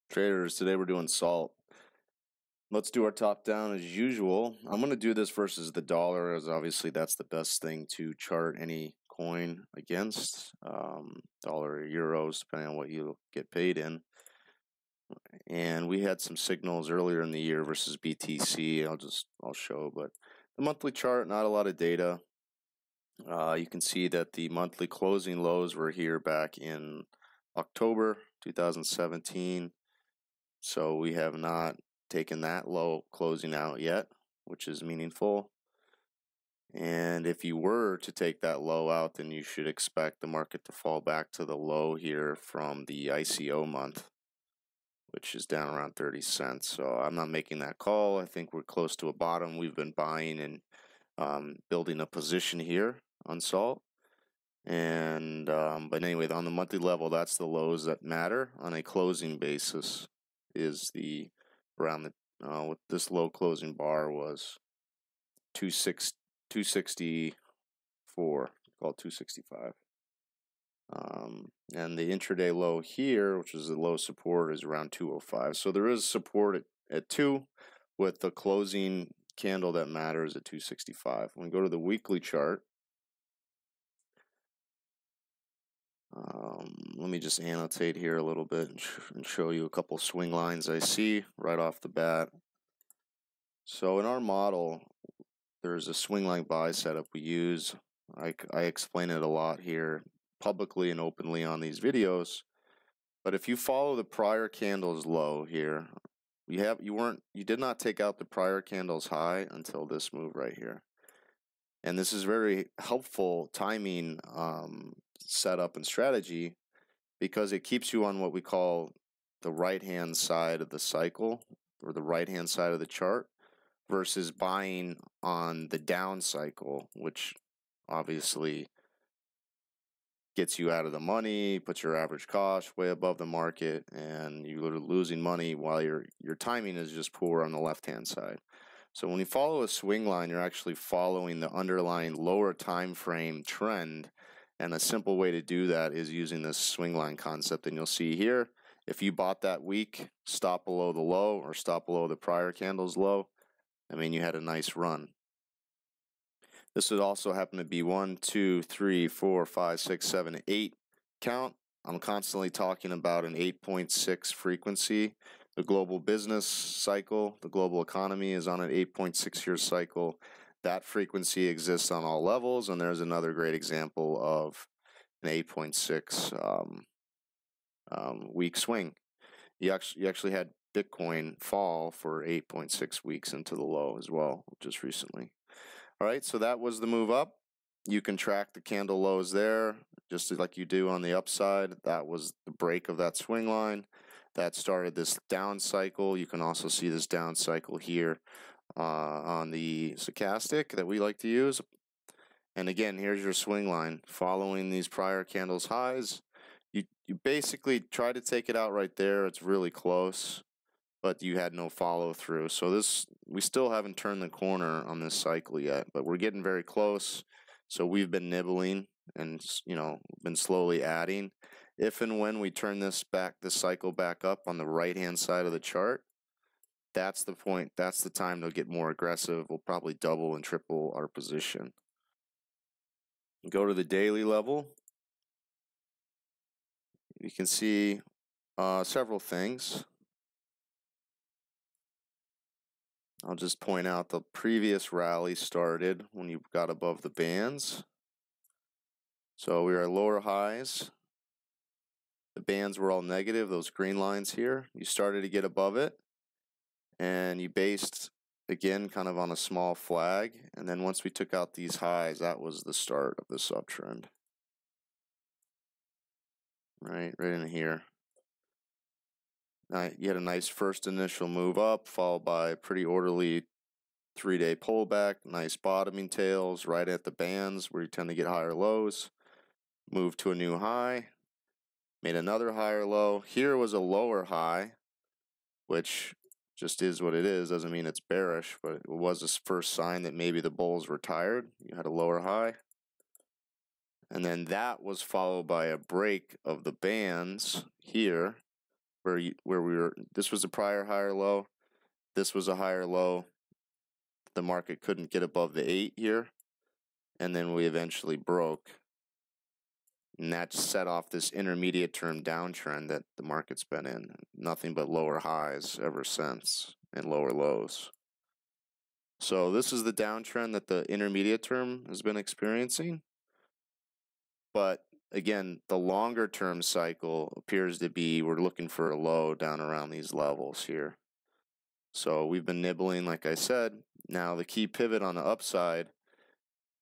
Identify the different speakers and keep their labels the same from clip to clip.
Speaker 1: Traders, today we're doing salt. Let's do our top down as usual. I'm going to do this versus the dollar, as obviously that's the best thing to chart any coin against. Dollar or euros, depending on what you get paid in. And we had some signals earlier in the year versus BTC. I'll show, but the monthly chart, not a lot of data. You can see that the monthly closing lows were here back in October 2017. So we have not taken that low closing out yet, which is meaningful. And if you were to take that low out, then you should expect the market to fall back to the low here from the ICO month, which is down around 30 cents. So I'm not making that call. I think we're close to a bottom. We've been buying and building a position here on salt. And but anyway, on the monthly level, that's the lows that matter. On a closing basis is the around the what this low closing bar was 264, called 265. And the intraday low here, which is the low support, is around 205. So there is support at 2, with the closing candle that matters at 265. When we go to the weekly chart, let me just annotate here a little bit and show you a couple swing lines I see right off the bat. So in our model, there's a swing line buy setup we use. I explain it a lot here publicly and openly on these videos. But if you follow the prior candle's low here, you did not take out the prior candle's high until this move right here. And this is very helpful timing setup and strategy, because it keeps you on what we call the right-hand side of the cycle, or the right-hand side of the chart, versus buying on the down cycle, which obviously gets you out of the money, puts your average cost way above the market, and you're losing money while your timing is just poor on the left-hand side. So when you follow a swing line, you're actually following the underlying lower time frame trend, and a simple way to do that is using this swing line concept. And you'll see here, if you bought that week, stop below the low or stop below the prior candle's low, I mean, you had a nice run. This would also happen to be 1, 2, 3, 4, 5, 6, 7, 8 count. I'm constantly talking about an 8.6 frequency. The global business cycle, the global economy is on an 8.6-year cycle. That frequency exists on all levels, and there's another great example of an 8.6 week swing. You actually had Bitcoin fall for 8.6 weeks into the low as well, just recently. All right, so that was the move up. You can track the candle lows there, just like you do on the upside. That was the break of that swing line. That started this down cycle. You can also see this down cycle here on the stochastic that we like to use. And again, here's your swing line. Following these prior candles highs, you basically try to take it out right there. It's really close, but you had no follow through. So we still haven't turned the corner on this cycle yet, but we're getting very close. So we've been nibbling and been slowly adding. If and when we turn this cycle back up on the right-hand side of the chart, that's the point. That's the time to get more aggressive. We'll probably double and triple our position. Go to the daily level. You can see several things. I'll just point out the previous rally started when you got above the bands. So we are at lower highs. The bands were all negative, those green lines here. You started to get above it, and you based again kind of on a small flag. And then once we took out these highs, that was the start of this uptrend. Right in here. You had a nice first initial move up, followed by a pretty orderly 3-day pullback, nice bottoming tails right at the bands where you tend to get higher lows. Moved to a new high, made another higher low. Here was a lower high, which just is what it is. Doesn't mean it's bearish, but it was the first sign that maybe the bulls were tired. You had a lower high. And then that was followed by a break of the bands here where we were. This was a prior higher low. This was a higher low. The market couldn't get above the 8 here, and then we eventually broke. And that set off this intermediate term downtrend that the market's been in. Nothing but lower highs ever since and lower lows. So this is the downtrend that the intermediate term has been experiencing. But again, the longer term cycle appears to be, we're looking for a low down around these levels here. So we've been nibbling, like I said. Now the key pivot on the upside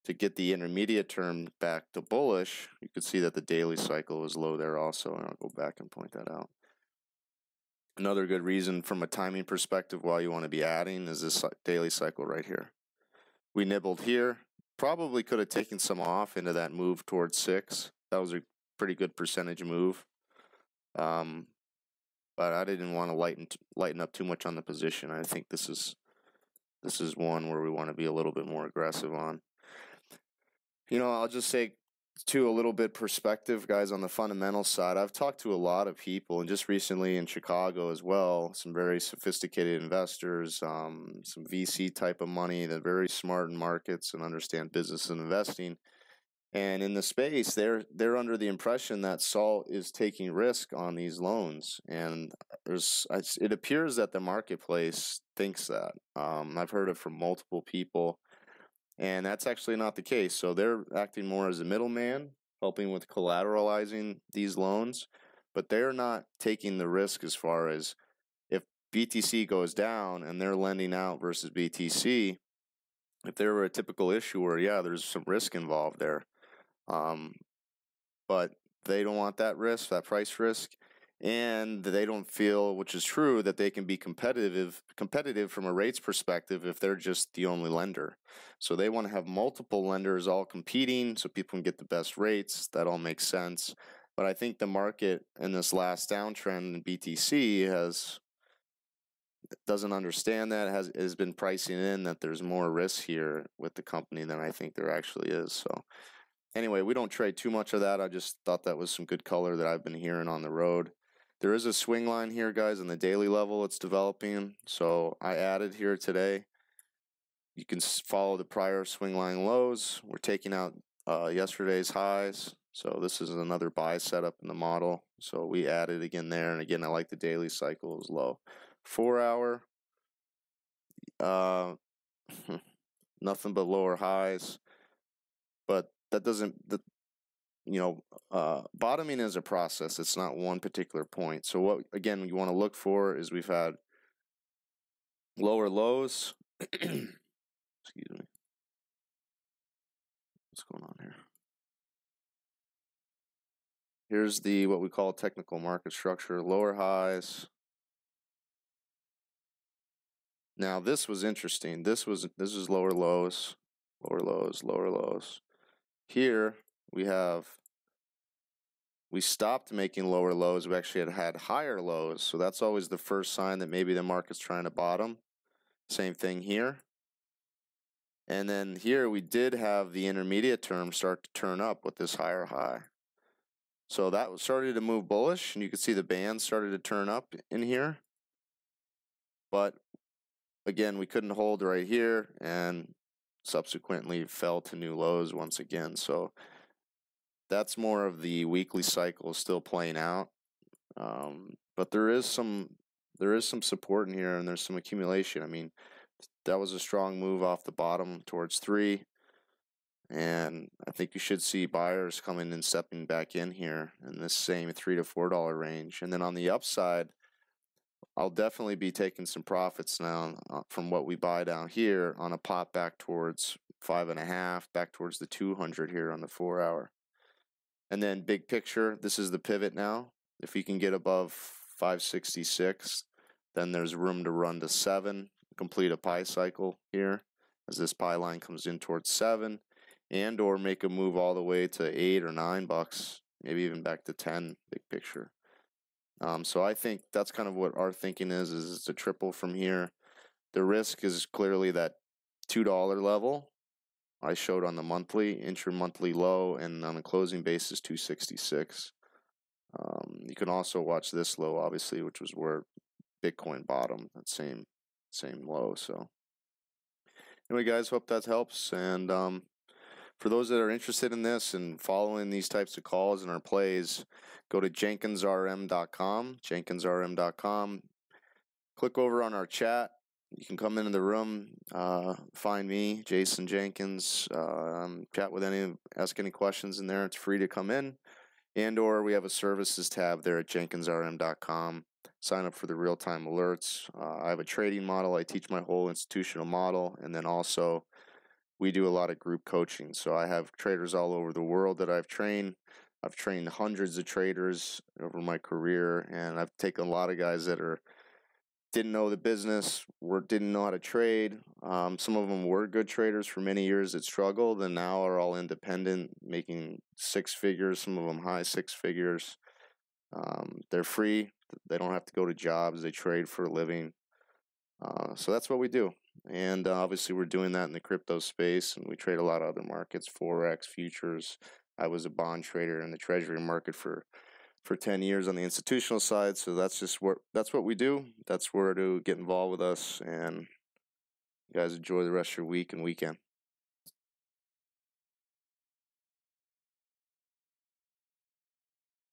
Speaker 1: to get the intermediate term back to bullish, you can see that the daily cycle is low there also, and I'll go back and point that out. Another good reason from a timing perspective why you want to be adding is this daily cycle right here. We nibbled here, probably could have taken some off into that move towards 6. That was a pretty good percentage move. But I didn't want to lighten up too much on the position. I think this is one where we want to be a little bit more aggressive on. You know, I'll just say too, a little bit perspective, guys, on the fundamental side. I've talked to a lot of people, and just recently in Chicago as well, some very sophisticated investors, some VC type of money that are very smart in markets and understand business and investing. And in the space, they're under the impression that SALT is taking risk on these loans, and it appears that the marketplace thinks that. I've heard it from multiple people, and that's actually not the case. So they're acting more as a middleman, helping with collateralizing these loans, but they're not taking the risk as far as if BTC goes down and they're lending out versus BTC. If they were a typical issuer, yeah, there's some risk involved there. But they don't want that risk, that price risk, and they don't feel, which is true, that they can be competitive from a rates perspective if they're just the only lender. So they want to have multiple lenders all competing so people can get the best rates. That all makes sense. But I think the market in this last downtrend in BTC doesn't understand that, has been pricing in that there's more risk here with the company than I think there actually is. So anyway, we don't trade too much of that. I just thought that was some good color that I've been hearing on the road. There is a swing line here, guys, on the daily level it's developing. So I added here today. You can follow the prior swing line lows. We're taking out yesterday's highs. So this is another buy setup in the model. So we added again there. And again, I like the daily cycle is low. 4 hour, nothing but lower highs. But that doesn't, bottoming is a process. It's not one particular point. So what, again, you want to look for is we've had lower lows. Excuse me. What's going on here? Here's what we call technical market structure, lower highs. Now this was interesting. This is lower lows, lower lows, lower lows. Here we stopped making lower lows. We actually had higher lows. So that's always the first sign that maybe the market's trying to bottom. Same thing here. And then here we did have the intermediate term start to turn up with this higher high. So that started to move bullish, and you can see the band started to turn up in here. But again, we couldn't hold right here, and subsequently fell to new lows once again. So that's more of the weekly cycle still playing out. But there is some support in here, and there's some accumulation. I mean, that was a strong move off the bottom towards 3. And I think you should see buyers coming and stepping back in here in this same $3 to $4 range. And then on the upside, I'll definitely be taking some profits now from what we buy down here on a pop back towards 5.5, back towards the 200 here on the 4 hour. And then big picture, this is the pivot now. If you can get above 566, then there's room to run to 7, complete a pie cycle here as this pie line comes in towards 7. And or make a move all the way to $8 or $9, maybe even back to 10, big picture. So I think that's kind of what our thinking is it's a triple from here. The risk is clearly that $2 level I showed on the monthly, intra-monthly low, and on a closing basis, 266. You can also watch this low, obviously, which was where Bitcoin bottomed, that same low. So anyway, guys, hope that helps. And for those that are interested in this and following these types of calls and our plays, go to jenkinsrm.com. Click over on our chat. You can come into the room, find me, Jason Jenkins, chat with ask any questions in there. It's free to come in. And or we have a services tab there at jenkinsrm.com. Sign up for the real-time alerts. I have a trading model. I teach my whole institutional model. And then also we do a lot of group coaching. So I have traders all over the world that I've trained. I've trained hundreds of traders over my career, and I've taken a lot of guys that didn't know the business, didn't know how to trade. Some of them were good traders for many years that struggled, and now are all independent, making six figures, some of them high six figures. They're free. They don't have to go to jobs. They trade for a living. So that's what we do. And obviously we're doing that in the crypto space, and we trade a lot of other markets, Forex, futures. I was a bond trader in the treasury market for 10 years on the institutional side. So that's what we do. That's where to get involved with us. And you guys enjoy the rest of your week and weekend.